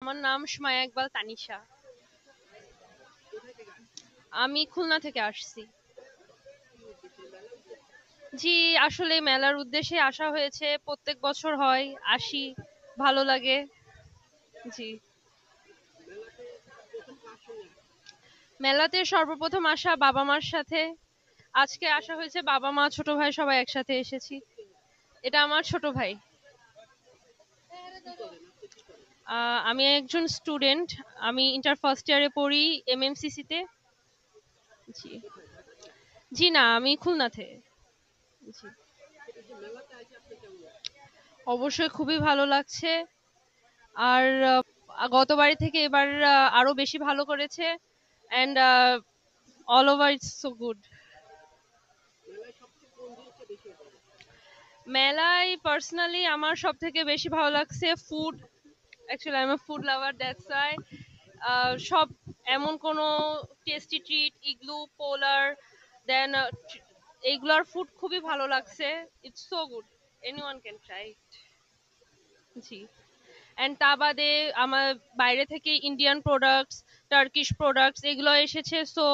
আমার নাম সুমাইয়া ইকবাল তানিশা। আমি খুলনা থেকে আসছি। জি, আসলে মেলার উদ্দেশ্যে আসা হয়েছে। প্রত্যেক বছর হয়, আসি, ভালো লাগে। জি। মেলাতে সর্বপ্রথম আসা বাবা মার সাথে। আজকে আসা হয়েছে বাবা মা ছোট ভাই সবাই একসাথে এসেছি। এটা আমার ছোট ভাই। আমি একজন স্টুডেন্ট। আমি ইন্টার ফার্স্ট ইয়ারে পড়ি এমএমসিসি তে। জি। জি না, আমি খুলনাতে। জি। অবশ্যই খুবই ভালো লাগছে। আর গতবারে থেকে এবার আরো বেশি ভালো করেছে। And all over it's so good. মেলায় পার্সোনালি আমার সব থেকে বেশি ভালো লাগছে food. Actually I am a food lover, that's why. সব এমন কোনো টেস্টি ট্রিট, ইগলু, পোলার, দেন এইগুলার ফুড খুবই ভালো লাগছে। It's so good, anyone can try it. G. And তা বাদে আমার বাইরে থেকে ইন্ডিয়ান প্রোডাক্টস, টার্কিশ প্রোডাক্টস এগুলো এসেছে, সো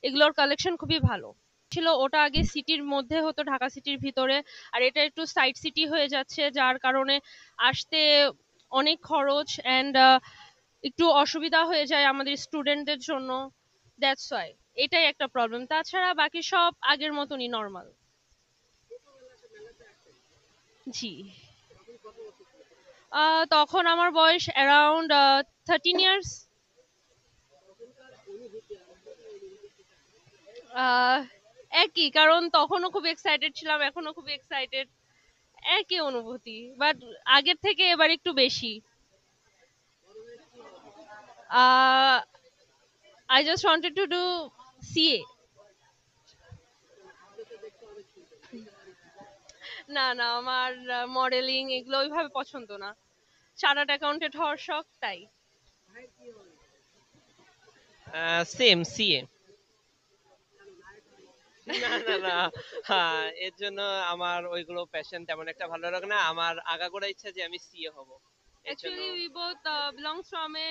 এগুলোর কালেকশন খুবই ভালো ছিল। ওটা আগে সিটির মধ্যে হতো, ঢাকা সিটির ভিতরে। আর এটা একটু সাইড সিটি হয়ে যাচ্ছে, যার কারণে আসতে অনেক খরচ অ্যান্ড একটু অসুবিধা হয়ে যায় আমাদের স্টুডেন্টদের জন্য। দ্যাটস ওয়াই, এটাই একটা প্রবলেম। তাছাড়া বাকি সব আগের মতনই নর্মাল। জি। তখন আমার বয়স অ্যারাউন্ড 13 ইয়ার্স। আহ একই, কারণ তখনও খুব এক্সাইটেড ছিলাম, এখনো খুব এক্সাইটেড। একই অনুভূতি, বাট আগের থেকে এবার একটু বেশি। I just wanted to do CA. না না, আমার মডেলিং এগুলো ওইভাবে পছন্দ না। চার্টার্ড অ্যাকাউন্টেন্ট হওয়ার শখ, তাই। Same CA. না না না, হ্যাঁ, এর জন্য আমার ওইগুলো প্যাশন তেমন একটা ভালো লাগে না। আমার আগাগোড়া ইচ্ছা যে আমি সিএ হব। এর জন্য actually we both belongs from a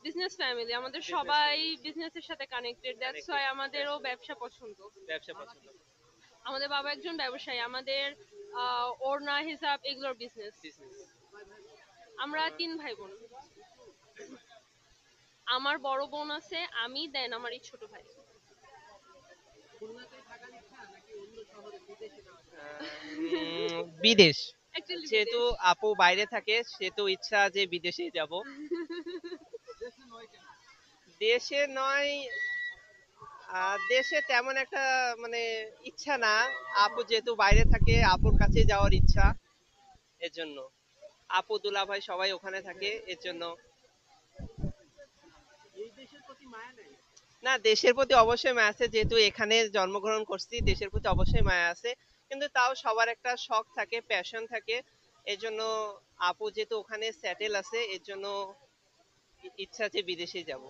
business family. আমাদের বিজনেস সবাই ফ্যামিলি বিজনেসের সাথে কানেক্টেড, দ্যাটস কানেক্টেড। ওয়াই আমাদেরও ব্যবসা পছন্দ। ব্যবসা পছন্দ। আমাদের বাবা একজন ব্যবসায়ী, আমাদের ওড়না হিসাব এগুলোর বিজনেস। বিজনেস। আমরা তিন ভাই বোন। আমার বড় বোন আছে, আমি, দেন আমার এই ছোট ভাই। বিদেশ। অ্যাকচুয়ালি যেহেতু বিদেশ। আপু বাইরে থাকে, সেহেতু ইচ্ছা যে বিদেশে যাব। দেশে নয়, দেশে তেমন একটা মানে ইচ্ছা না। আপু যেহেতু বাইরে থাকে, আপুর কাছে যাওয়ার ইচ্ছা। এর জন্য আপু দুলা ভাই সবাই ওখানে থাকে, এর জন্য। না, দেশের প্রতি অবশ্যই মায়া আছে, যেহেতু এখানে জন্মগ্রহণ করছি, দেশের প্রতি অবশ্যই মায়া আছে। কিন্তু তাও সবার একটা শখ থাকে, প্যাশন থাকে। এর জন্য আপু যেহেতু ওখানে সেটেল আছে, এর জন্য ইচ্ছা যে বিদেশে যাব।